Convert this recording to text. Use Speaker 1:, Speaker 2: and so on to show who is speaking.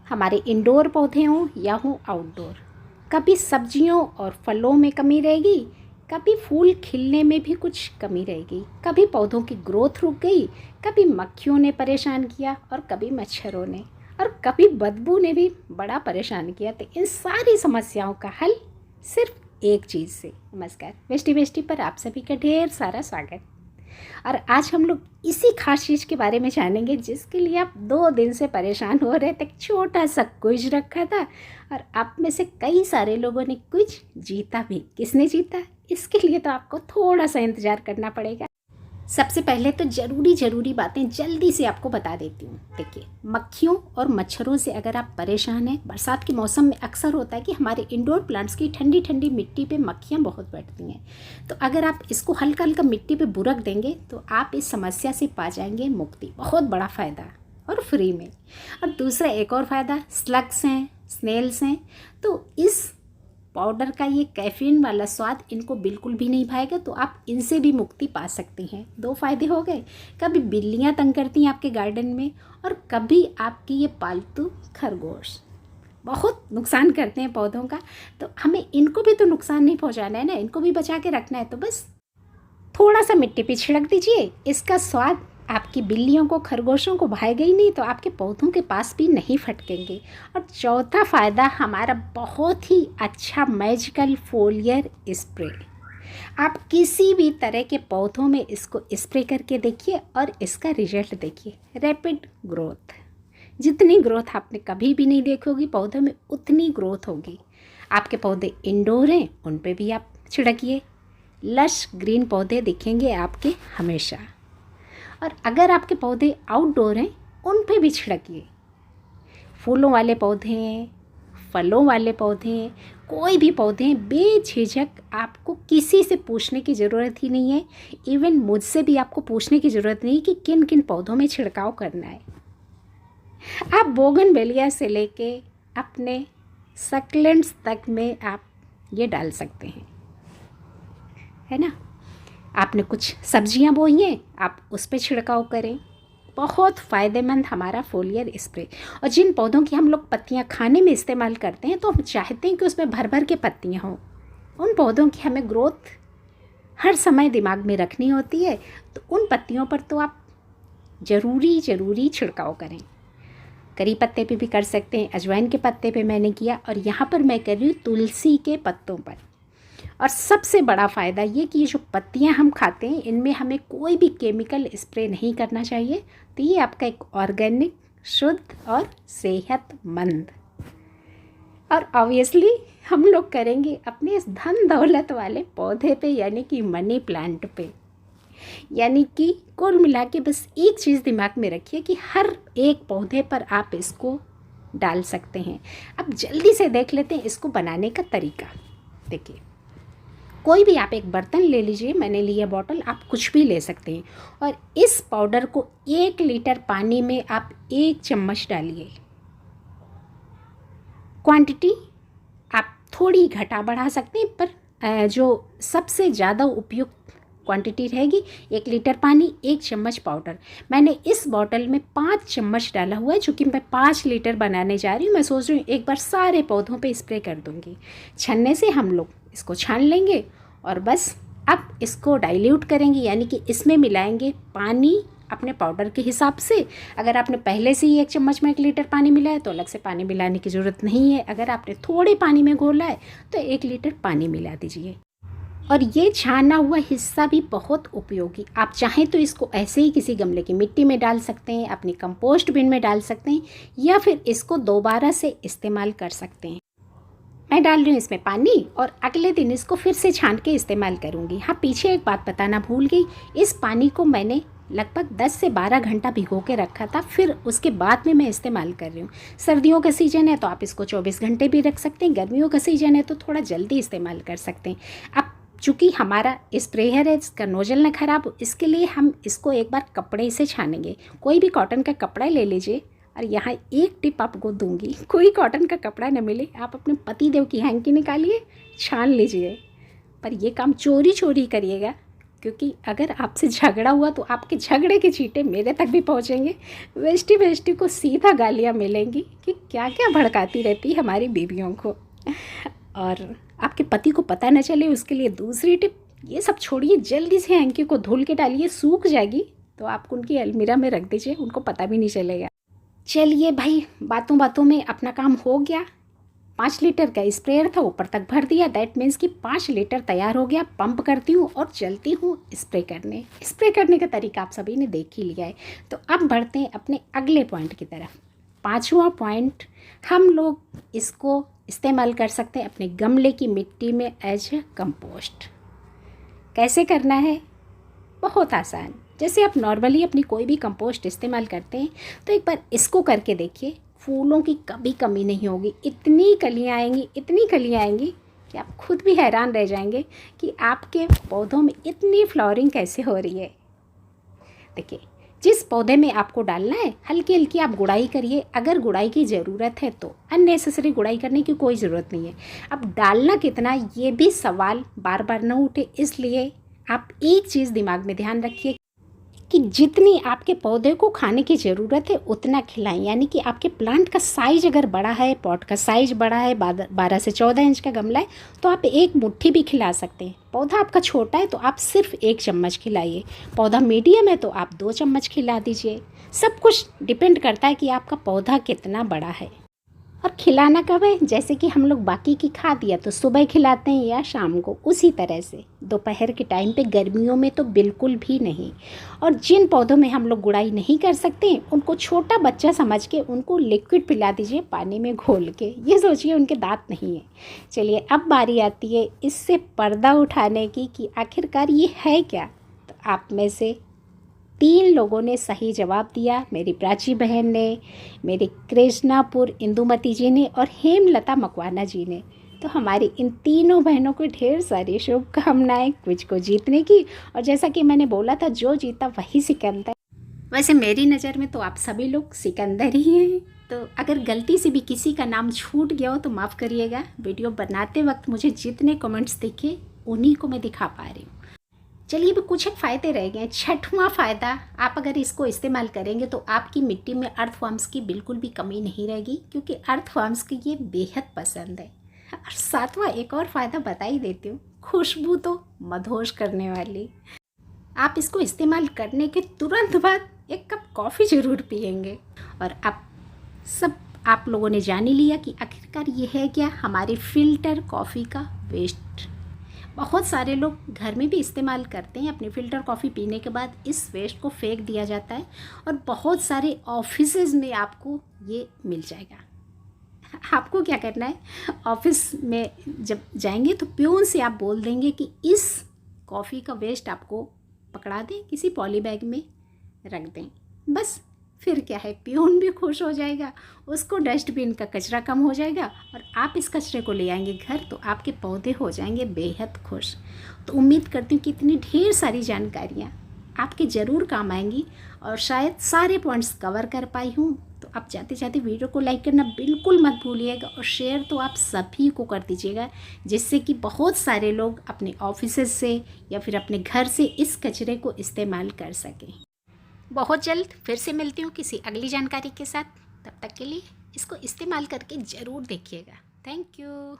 Speaker 1: हमारे इंडोर पौधे हों या हों आउटडोर, कभी सब्जियों और फलों में कमी रहेगी, कभी फूल खिलने में भी कुछ कमी रहेगी, कभी पौधों की ग्रोथ रुक गई, कभी मक्खियों ने परेशान किया और कभी मच्छरों ने, और कभी बदबू ने भी बड़ा परेशान किया। तो इन सारी समस्याओं का हल सिर्फ एक चीज़ से। नमस्कार, बेस्टी बेस्टी पर आप सभी का ढेर सारा स्वागत। और आज हम लोग इसी खास चीज़ के बारे में जानेंगे जिसके लिए आप 2 दिन से परेशान हो रहे थे। एक छोटा सा क्विज रखा था और आप में से कई सारे लोगों ने क्विज जीता भी। किसने जीता, इसके लिए तो आपको थोड़ा सा इंतज़ार करना पड़ेगा। सबसे पहले तो ज़रूरी बातें जल्दी से आपको बता देती हूँ। देखिए, मक्खियों और मच्छरों से अगर आप परेशान हैं, बरसात के मौसम में अक्सर होता है कि हमारे इंडोर प्लांट्स की ठंडी ठंडी मिट्टी पे मक्खियाँ बहुत बैठती हैं। तो अगर आप इसको हल्का हल्का मिट्टी पे बुरक देंगे तो आप इस समस्या से पा जाएंगे मुक्ति। बहुत बड़ा फ़ायदा और फ्री में। और दूसरा एक और फ़ायदा, स्लग्स हैं, स्नेल्स हैं, तो इस पाउडर का ये कैफीन वाला स्वाद इनको बिल्कुल भी नहीं भाएगा, तो आप इनसे भी मुक्ति पा सकती हैं। 2 फ़ायदे हो गए। कभी बिल्लियाँ तंग करती हैं आपके गार्डन में, और कभी आपकी ये पालतू खरगोश बहुत नुकसान करते हैं पौधों का। तो हमें इनको भी तो नुकसान नहीं पहुंचाना है ना, इनको भी बचा के रखना है। तो बस थोड़ा सा मिट्टी पे छिड़क दीजिए, इसका स्वाद आपकी बिल्लियों को, खरगोशों को भाएगा ही नहीं, तो आपके पौधों के पास भी नहीं फटकेंगे। और चौथा फ़ायदा हमारा बहुत ही अच्छा मैजिकल फोलियर स्प्रे। आप किसी भी तरह के पौधों में इसको स्प्रे करके देखिए और इसका रिजल्ट देखिए। रैपिड ग्रोथ, जितनी ग्रोथ आपने कभी भी नहीं देखी होगी पौधों में, उतनी ग्रोथ होगी। आपके पौधे इंडोर हैं, उन पे भी आप छिड़किए, लश ग्रीन पौधे दिखेंगे आपके हमेशा। और अगर आपके पौधे आउटडोर हैं, उन पे भी छिड़किए। फूलों वाले पौधे हैं, फलों वाले पौधे हैं, कोई भी पौधे हैं, बेझिझक आपको किसी से पूछने की ज़रूरत ही नहीं है। इवन मुझसे भी आपको पूछने की ज़रूरत नहीं कि किन किन पौधों में छिड़काव करना है। आप बोगनवेलिया से लेके अपने सक्लेंट्स तक में आप ये डाल सकते हैं, है ना। आपने कुछ सब्जियां बोई हैं, आप उस पर छिड़काव करें। बहुत फ़ायदेमंद हमारा फोलियर स्प्रे। और जिन पौधों की हम लोग पत्तियां खाने में इस्तेमाल करते हैं, तो हम चाहते हैं कि उसमें भर भर के पत्तियां हों। उन पौधों की हमें ग्रोथ हर समय दिमाग में रखनी होती है, तो उन पत्तियों पर तो आप ज़रूरी छिड़काव करें। करी पत्ते पे भी कर सकते हैं, अजवाइन के पत्ते पे मैंने किया, और यहाँ पर मैं कर रही हूँ तुलसी के पत्तों पर। और सबसे बड़ा फ़ायदा ये कि ये जो पत्तियाँ हम खाते हैं, इनमें हमें कोई भी केमिकल स्प्रे नहीं करना चाहिए। तो ये आपका एक ऑर्गेनिक, शुद्ध और सेहतमंद। और ऑब्वियसली हम लोग करेंगे अपने इस धन दौलत वाले पौधे पे, यानी कि मनी प्लांट पे। यानी कि कुल मिला के बस एक चीज़ दिमाग में रखिए कि हर एक पौधे पर आप इसको डाल सकते हैं। अब जल्दी से देख लेते हैं इसको बनाने का तरीका। देखिए, कोई भी आप एक बर्तन ले लीजिए, मैंने लिया बॉटल, आप कुछ भी ले सकते हैं। और इस पाउडर को 1 लीटर पानी में आप 1 चम्मच डालिए। क्वांटिटी आप थोड़ी घटा बढ़ा सकते हैं, पर जो सबसे ज़्यादा उपयुक्त क्वांटिटी रहेगी 1 लीटर पानी, 1 चम्मच पाउडर। मैंने इस बॉटल में 5 चम्मच डाला हुआ है, चूँकि मैं 5 लीटर बनाने जा रही हूँ। मैं सोच रही हूँ एक बार सारे पौधों पे स्प्रे कर दूँगी। छन्ने से हम लोग इसको छान लेंगे और बस अब इसको डाइल्यूट करेंगे, यानी कि इसमें मिलाएंगे पानी अपने पाउडर के हिसाब से। अगर आपने पहले से ही 1 चम्मच में 1 लीटर पानी मिलाया तो अलग से पानी मिलाने की ज़रूरत नहीं है। अगर आपने थोड़े पानी में घोला है तो 1 लीटर पानी मिला दीजिए। और ये छाना हुआ हिस्सा भी बहुत उपयोगी। आप चाहें तो इसको ऐसे ही किसी गमले की मिट्टी में डाल सकते हैं, अपनी कंपोस्ट बिन में डाल सकते हैं, या फिर इसको दोबारा से इस्तेमाल कर सकते हैं। मैं डाल रही हूँ इसमें पानी और अगले दिन इसको फिर से छान के इस्तेमाल करूँगी। हाँ, पीछे एक बात बताना भूल गई, इस पानी को मैंने लगभग 10 से 12 घंटा भिगो के रखा था, फिर उसके बाद में मैं इस्तेमाल कर रही हूँ। सर्दियों का सीज़न है तो आप इसको 24 घंटे भी रख सकते हैं, गर्मियों का सीज़न है तो थोड़ा जल्दी इस्तेमाल कर सकते हैं। अब चूँकि हमारा स्प्रेयर है, इसका नोजल ना ख़राब हो, इसके लिए हम इसको एक बार कपड़े से छानेंगे। कोई भी कॉटन का कपड़ा ले लीजिए। और यहाँ एक टिप आपको दूंगी, कोई कॉटन का कपड़ा न मिले, आप अपने पति देव की हैंकी निकालिए, छान लीजिए। पर ये काम चोरी चोरी करिएगा, क्योंकि अगर आपसे झगड़ा हुआ तो आपके झगड़े के चीटे मेरे तक भी पहुँचेंगे। वेस्टी को सीधा गालियाँ मिलेंगी कि क्या क्या भड़काती रहती है हमारी बीवियों को। और आपके पति को पता न चले उसके लिए दूसरी टिप, ये सब छोड़िए, जल्दी से हैंकी को धुल के डालिए, सूख जाएगी तो आप उनकी अलमीरा में रख दीजिए, उनको पता भी नहीं चलेगा। चलिए भाई, बातों बातों में अपना काम हो गया। 5 लीटर का स्प्रेयर था, ऊपर तक भर दिया, दैट मीन्स कि 5 लीटर तैयार हो गया। पंप करती हूँ और चलती हूँ स्प्रे करने। स्प्रे करने का तरीका आप सभी ने देख ही लिया है। तो अब बढ़ते हैं अपने अगले पॉइंट की तरफ। 5वां पॉइंट, हम लोग इसको इस्तेमाल कर सकते हैं अपने गमले की मिट्टी में एज ए कंपोस्ट। कैसे करना है? बहुत आसान। जैसे आप नॉर्मली अपनी कोई भी कंपोस्ट इस्तेमाल करते हैं तो एक बार इसको करके देखिए, फूलों की कभी कमी नहीं होगी। इतनी कलियाँ आएंगी, इतनी कलियाँ आएंगी कि आप खुद भी हैरान रह जाएंगे कि आपके पौधों में इतनी फ्लावरिंग कैसे हो रही है। देखिए, जिस पौधे में आपको डालना है हल्की हल्की आप गुड़ाई करिए। अगर गुड़ाई की ज़रूरत है तो, अननेसेसरी गुड़ाई करने की कोई ज़रूरत नहीं है। अब डालना कितना, ये भी सवाल बार बार न उठे, इसलिए आप एक चीज़ दिमाग में ध्यान रखिए कि जितनी आपके पौधे को खाने की ज़रूरत है उतना खिलाएं। यानी कि आपके प्लांट का साइज अगर बड़ा है, पॉट का साइज बड़ा है, 12 से 14 इंच का गमला है, तो आप 1 मुट्ठी भी खिला सकते हैं। पौधा आपका छोटा है तो आप सिर्फ 1 चम्मच खिलाइए। पौधा मीडियम है तो आप 2 चम्मच खिला दीजिए। सब कुछ डिपेंड करता है कि आपका पौधा कितना बड़ा है। और खिलाना कब है? जैसे कि हम लोग बाकी की खाद या तो सुबह खिलाते हैं या शाम को, उसी तरह से दोपहर के टाइम पे, गर्मियों में तो बिल्कुल भी नहीं। और जिन पौधों में हम लोग गुड़ाई नहीं कर सकते उनको छोटा बच्चा समझ के उनको लिक्विड पिला दीजिए पानी में घोल के। ये सोचिए उनके दांत नहीं है। चलिए, अब बारी आती है इससे पर्दा उठाने की कि आखिरकार ये है क्या। तो आप में से 3 लोगों ने सही जवाब दिया। मेरी प्राची बहन ने, मेरी कृष्णापुर इंदुमती जी ने और हेमलता मकवाना जी ने। तो हमारी इन तीनों बहनों को ढेर सारी शुभकामनाएं क्विज को जीतने की। और जैसा कि मैंने बोला था, जो जीता वही सिकंदर। वैसे मेरी नज़र में तो आप सभी लोग सिकंदर ही हैं। तो अगर गलती से भी किसी का नाम छूट गया हो तो माफ़ करिएगा। वीडियो बनाते वक्त मुझे जितने कमेंट्स दिखे उन्हीं को मैं दिखा पा रही हूँ। चलिए, भी कुछ एक फ़ायदे रह गए। 6वां फ़ायदा, आप अगर इसको इस्तेमाल करेंगे तो आपकी मिट्टी में अर्थवर्म्स की बिल्कुल भी कमी नहीं रहेगी, क्योंकि अर्थवर्म्स की ये बेहद पसंद है। और 7वां एक और फ़ायदा बता ही देती हूँ, खुशबू तो मदहोश करने वाली। आप इसको इस्तेमाल करने के तुरंत बाद 1 कप कॉफ़ी ज़रूर पिएंगे। और आप लोगों ने जान ही लिया कि आखिरकार ये है क्या, हमारी फ़िल्टर कॉफ़ी का वेस्ट। बहुत सारे लोग घर में भी इस्तेमाल करते हैं। अपनी फ़िल्टर कॉफ़ी पीने के बाद इस वेस्ट को फेंक दिया जाता है। और बहुत सारे ऑफिसेज़ में आपको ये मिल जाएगा। आपको क्या करना है, ऑफिस में जब जाएंगे तो प्यून से आप बोल देंगे कि इस कॉफ़ी का वेस्ट आपको पकड़ा दें, किसी पॉली बैग में रख दें। बस फिर क्या है, प्यून भी खुश हो जाएगा, उसको डस्टबिन का कचरा कम हो जाएगा और आप इस कचरे को ले आएंगे घर तो आपके पौधे हो जाएंगे बेहद खुश। तो उम्मीद करती हूँ कि इतनी ढेर सारी जानकारियाँ आपके ज़रूर काम आएंगी और शायद सारे पॉइंट्स कवर कर पाई हूँ। तो आप जाते जाते वीडियो को लाइक करना बिल्कुल मत भूलिएगा और शेयर तो आप सभी को कर दीजिएगा, जिससे कि बहुत सारे लोग अपने ऑफिस से या फिर अपने घर से इस कचरे को इस्तेमाल कर सकें। बहुत जल्द फिर से मिलती हूँ किसी अगली जानकारी के साथ। तब तक के लिए इसको इस्तेमाल करके ज़रूर देखिएगा। Thank you.